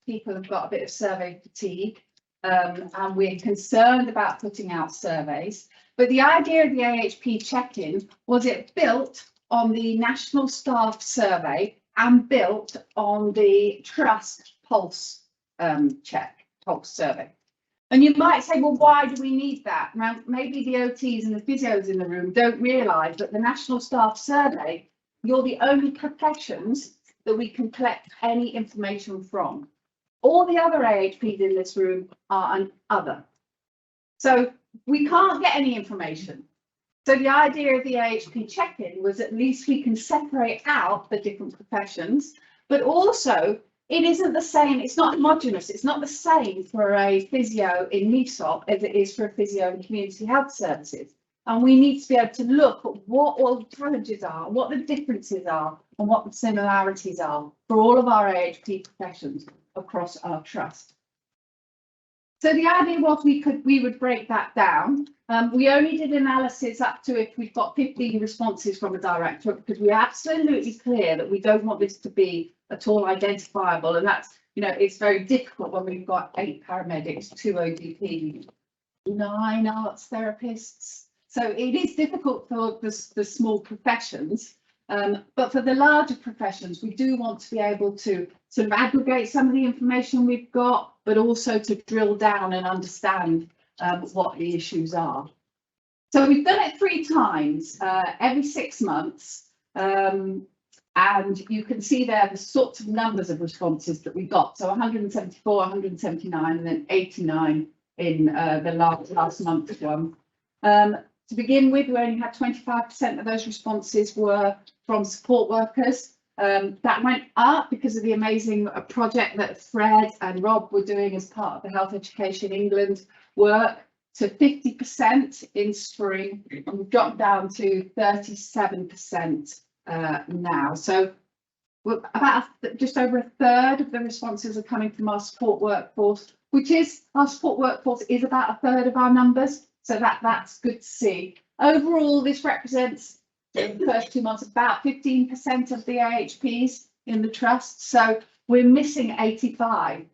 people have got a bit of survey fatigue, and we're concerned about putting out surveys. But the idea of the AHP check-in was it built on the National Staff Survey and built on the Trust Pulse Pulse Survey. And you might say, well, why do we need that? Now, maybe the OTs and the physios in the room don't realise that the National Staff Survey, you're the only professions that we can collect any information from. All the other AHPs in this room are an other. So we can't get any information. So the idea of the AHP check-in was at least we can separate out the different professions, but also it isn't the same, it's not homogenous, it's not the same for a physio in NESOP as it is for a physio in community health services. And we need to be able to look at what all the challenges are, what the differences are, and what the similarities are for all of our AHP professions across our trust. So the idea was we would break that down. We only did analysis up to if we've got 15 responses from a directorate, because we're absolutely clear that we don't want this to be at all identifiable. And that's, you know, it's very difficult when we've got 8 paramedics, 2 ODP, 9 arts therapists. So it is difficult for the small professions, but for the larger professions, we do want to be able to sort of aggregate some of the information we've got, but also to drill down and understand what the issues are. So we've done it 3 times, every 6 months, and you can see there the sorts of numbers of responses that we got. So 174, 179, and then 89 in the last month's one. To begin with, we only had 25% of those responses were from support workers. That went up because of the amazing project that Fred and Rob were doing as part of the Health Education England work, to 50% in spring, and we've dropped down to 37% now. So we're about just over a third of the responses are coming from our support workforce, which is, our support workforce is about a third of our numbers. So that's good to see. Overall, this represents in the first 2 months about 15% of the AHPs in the trust. So we're missing 85%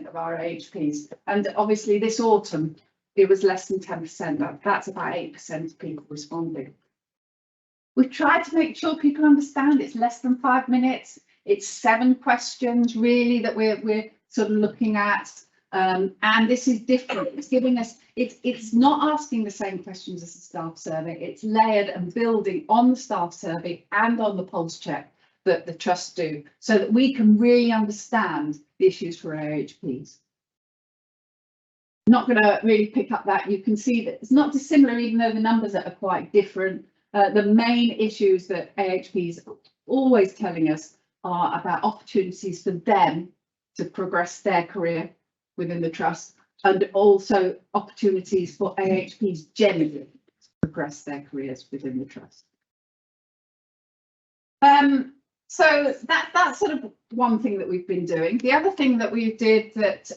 of our AHPs. And obviously this autumn, it was less than 10%. That's about 8% of people responding. We've tried to make sure people understand it's less than 5 minutes. It's 7 questions really that we're sort of looking at. And this is different. It's giving us, it's not asking the same questions as the staff survey. It's layered and building on the staff survey and on the pulse check that the trusts do, so that we can really understand the issues for AHPs. Not going to really pick up that. You can see that it's not dissimilar, even though the numbers are quite different. The main issues that AHPs are always telling us are about opportunities for them to progress their career within the trust, and also opportunities for AHPs generally to progress their careers within the trust. So that's sort of one thing that we've been doing. The other thing that we did that,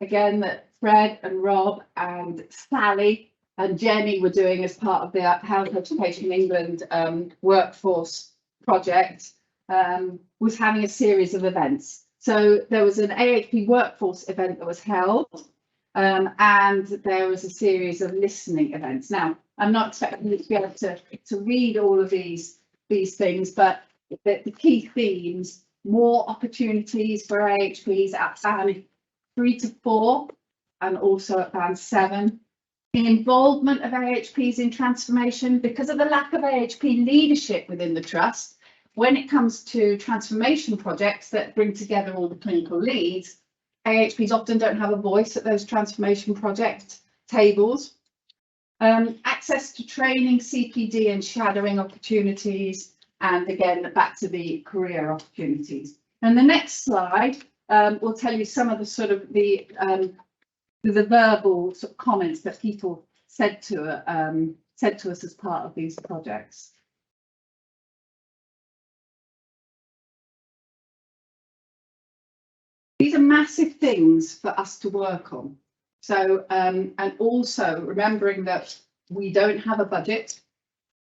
again, that Fred and Rob and Sally and Jenny were doing as part of the Health Education England workforce project, was having a series of events. So there was an AHP workforce event that was held, and there was a series of listening events. Now, I'm not expecting you to be able to read all of these things, but the key themes: more opportunities for AHPs at band 3 to 4, and also at band 7. The involvement of AHPs in transformation, because of the lack of AHP leadership within the trust. When it comes to transformation projects that bring together all the clinical leads, AHPs often don't have a voice at those transformation project tables. Access to training, CPD and shadowing opportunities, and again, back to the career opportunities. And the next slide will tell you some of the sort of the verbal sort of comments that people said to us as part of these projects. These are massive things for us to work on. So, and also remembering that we don't have a budget,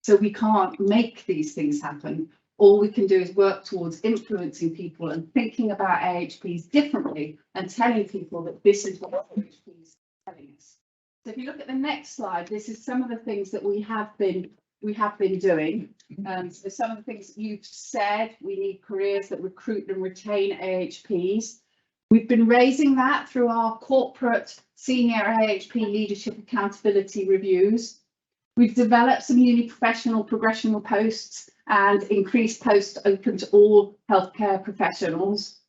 so we can't make these things happen. all we can do is work towards influencing people and thinking about AHPs differently and telling people that this is what AHPs are telling us. So if you look at the next slide, this is some of the things that we have been doing. So some of the things that you've said, we need careers that recruit and retain AHPs. We've been raising that through our corporate senior AHP leadership accountability reviews. We've developed some uni-professional progressional posts and increased posts open to all healthcare professionals.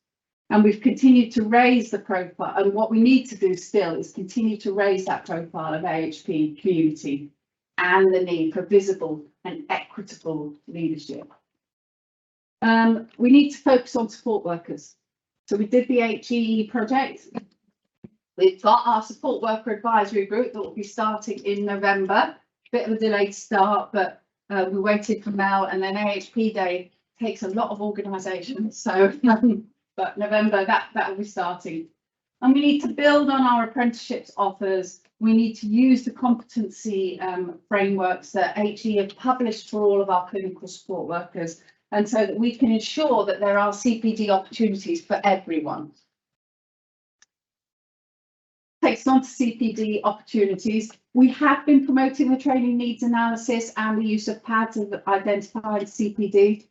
And we've continued to raise the profile. And what we need to do still is continue to raise that profile of AHP community and the need for visible and equitable leadership. We need to focus on support workers. So we did the HE project. We've got our support worker advisory group that will be starting in November. Bit of a delayed start, but we waited for Mel, and then AHP Day takes a lot of organisation. So, but November that will be starting. And we need to build on our apprenticeships offers. We need to use the competency frameworks that HE have published for all of our clinical support workers, and so that we can ensure that there are CPD opportunities for everyone. Takes on to CPD opportunities. We have been promoting the training needs analysis and the use of PADs of identified CPD.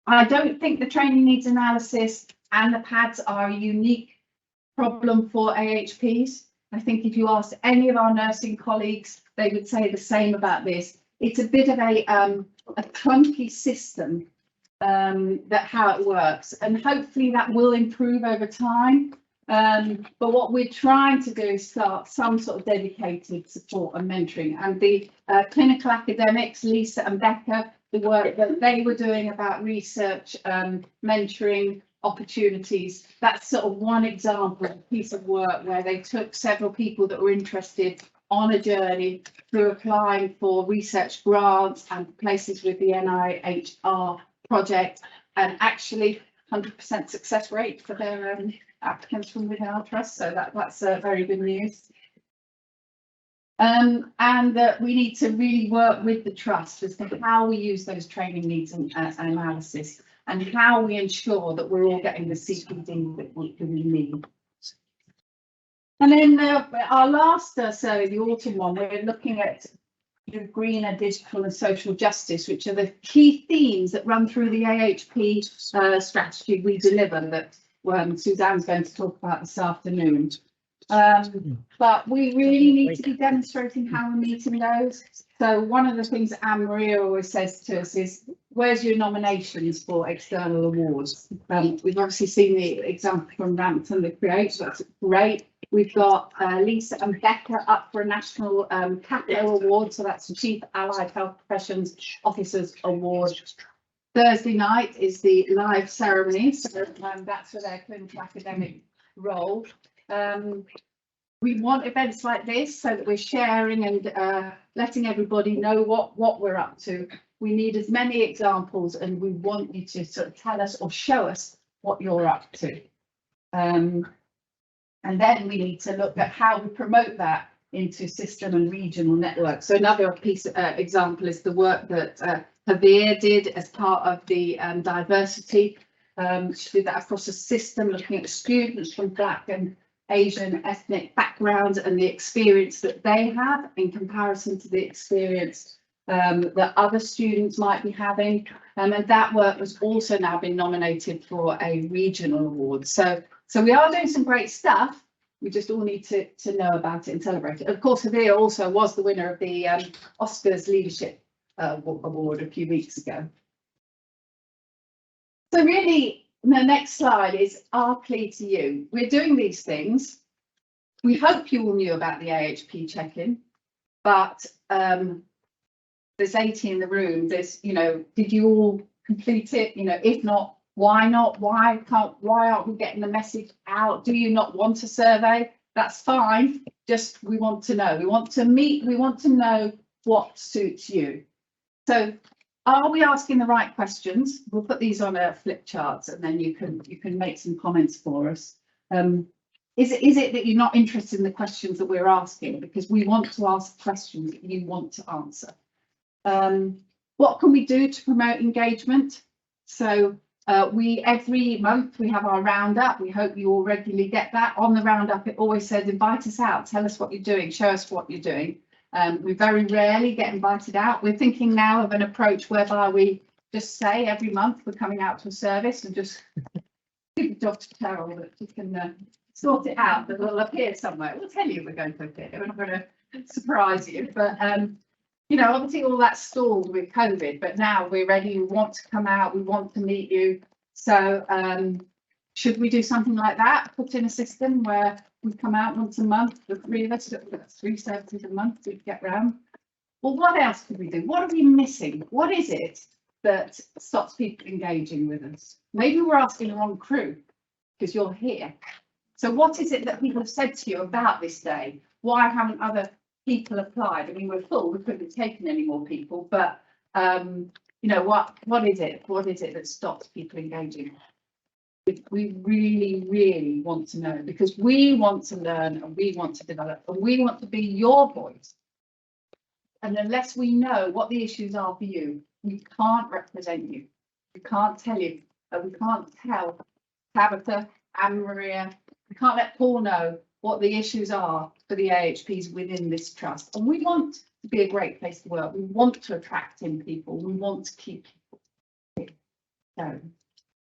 I don't think the training needs analysis and the PADs are a unique problem for AHPs. I think if you asked any of our nursing colleagues, they would say the same about this. It's a bit of a clunky system, that how it works, and hopefully that will improve over time. But what we're trying to do is start some sort of dedicated support and mentoring, and the clinical academics, Lisa and Becca, the work that they were doing about research, mentoring opportunities, that's sort of one example of a piece of work where they took several people that were interested on a journey through applying for research grants and places with the NIHR project, and actually 100% success rate for their applicants from within our trust. So that's very good news. And that we need to really work with the trust as to how we use those training needs and analysis, and how we ensure that we're all getting the CPD that we need. And then our last survey, the autumn one, we're looking at greener, digital and social justice, which are the key themes that run through the AHP strategy we deliver, that Suzanne's going to talk about this afternoon. But we really need to be demonstrating how we're meeting those. So one of the things that Anne-Maria always says to us is, where's your nominations for external awards? We've obviously seen the example from Rampton, the Create, so that's great. We've got Lisa and Becca up for a national CAPO award, so that's the Chief Allied Health Professions Officers Award. Thursday night is the live ceremony, so that's for their clinical academic role. We want events like this so that we're sharing and letting everybody know what we're up to. We need as many examples, and we want you to sort of tell us or show us what you're up to. And then we need to look at how we promote that into system and regional networks. So another piece example is the work that Javier did as part of the diversity. She did that across the system, looking at students from Black and Asian ethnic backgrounds and the experience that they have in comparison to the experience that other students might be having. And that work has also now been nominated for a regional award. So we are doing some great stuff. We just all need to know about it and celebrate it. Of course, Javier also was the winner of the Oscars Leadership Award a few weeks ago. So really, the next slide is our plea to you. We're doing these things. We hope you all knew about the AHP check-in, but there's 80 in the room. There's, did you all complete it? If not, why not? Why aren't we getting the message out? Do you not want a survey? That's fine. Just, we want to know. We want to meet. We want to know what suits you. So, are we asking the right questions? We'll put these on a flip charts, and then you can make some comments for us. Is it that you're not interested in the questions that we're asking? Because we want to ask questions that you want to answer. What can we do to promote engagement? So we every month we have our roundup. We hope you all regularly get that. On the roundup, it always says invite us out, tell us what you're doing, show us what you're doing. We very rarely get invited out. We're thinking now of an approach whereby we just say every month we're coming out to a service and just give Dr. Terrell that you can sort it out, that will appear somewhere. We'll tell you we're going to appear. We're not going to surprise you, but you know, obviously all that stalled with COVID, but now we're ready. We want to come out. We want to meet you. So should we do something like that? Put in a system where we come out once a month, the three of us, that's 3 services a month we get round. Well, what else could we do? What are we missing? What is it that stops people engaging with us? Maybe we're asking the wrong crew because you're here. So what is it that people have said to you about this day? Why haven't other people applied? I mean, we're full, we couldn't have taken any more people, but you know, what is it? What is it that stops people engaging? We really, really want to know, because we want to learn and we want to develop and we want to be your voice. And unless we know what the issues are for you, we can't represent you. We can't tell you, we can't tell Tabitha, Anne-Maria, we can't let Paul know what the issues are for the AHPs within this trust. And we want to be a great place to work. We want to attract in people. We want to keep people. So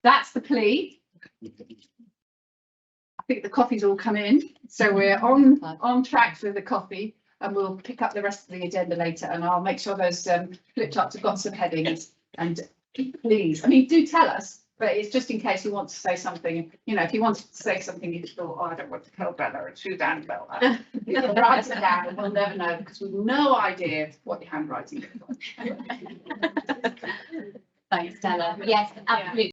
that's the plea. I think the coffee's all come in, so we're on track with the coffee, and we'll pick up the rest of the agenda later, and I'll make sure those flip charts have got some headings. And please, I mean, do tell us, but it's just in case you want to say something. You know, if you wanted to say something you thought, oh, I don't want to tell Bella or Suzanne Bella, you can write it down and we'll never know, because we've no idea what your handwriting is. Thanks, Stella. Yes, absolutely.